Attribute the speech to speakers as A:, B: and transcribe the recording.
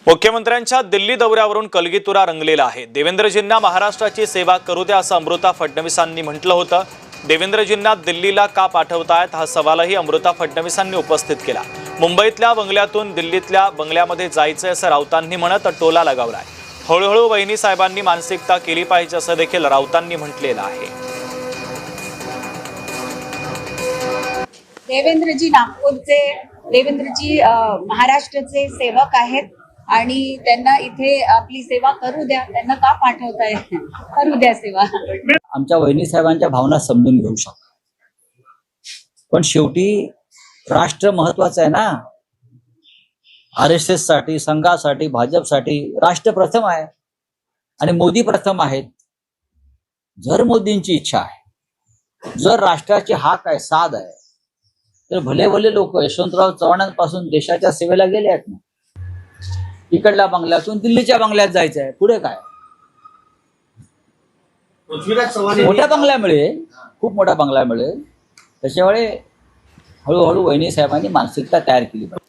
A: मुख्यमंत्र्यांच्या दिल्ली दौऱ्यावरून कलगीतुरा रंगलेला आहे। देवेंद्रजींना महाराष्ट्राची सेवा करू द्या असं अमृता फडणवीसांनी म्हटलं होतं। देवेंद्रजींना दिल्लीला का पाठवतायत हा सवालही अमृता फडणवीसांनी उपस्थित केला। मुंबईतल्या बंगल्यातून दिल्लीतल्या बंगल्यामध्ये जायचं असं राऊतांनी म्हणत टोला लगावलाय। हळूहळू वहिनी साहेबांनी मानसिकता केली पाहिजे असं देखील राऊतांनी म्हटलेलं आहे।
B: देवेंद्रजी नागपूरचे, देवेंद्रजी महाराष्ट्राचे सेवक आहेत आणि त्यांना इथे आपली सेवा करू द्या। त्यांना का पाठवताय? करू द्या सेवा।
C: आमच्या वहिनी साहेबांच्या भावना समजून घेऊ शकतो, पण शेवटी राष्ट्र महत्वाचं आहे ना। RSS साठी, संघासाठी, भाजपसाठी राष्ट्र प्रथम आहे आणि मोदी प्रथम आहेत। जर मोदींची इच्छा आहे, जर राष्ट्राची हाक आहे, साध आहे, तर भले भले लोक यशवंतराव चव्हाणांपासून देशाच्या सेवेला गेले आहेत ना। इकडल्या बंगल्यातून दिल्लीच्या बंगल्यात जायचं आहे, पुढे काय? मोठ्या बंगल्या मिळेल, खूप मोठा बंगला मिळेल। त्याच्यामुळे हळूहळू वहिनी साहेबांनी मानसिकता तयार केली पाहिजे।